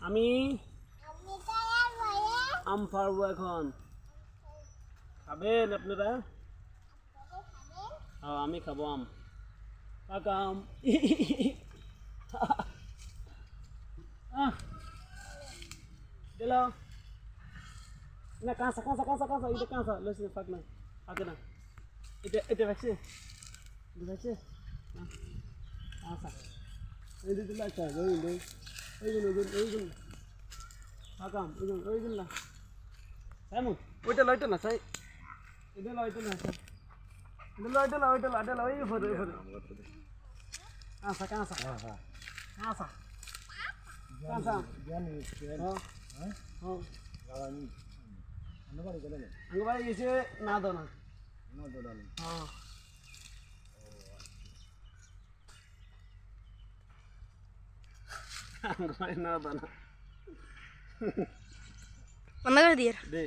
আমি আম পারবো এখন। খাবেন আপনারা? হ্যাঁ আমি খাবো আম। পাকা আম। দিল না, কাঁচা কাঁচা কাঁচা কাঁচা, এটা কাঁচা লইছে, পাক না, পাকে না। এটা রাখছে, এটা রাখছে কাঁচা। এই দিতে লাগছে ওইগুলো পাকাম ওইগুলো না এমন ওইটা লইতো না সাই, এটা লইতো না সাই, এটা লইতো ওই ফরে কাঁচা কাঁচা কাঁচা কাঁচা আঙ্গবাড়ি গেছে না দো না আঙ্গবাড়ি না দো না বন্ধ করে দিয়ে দে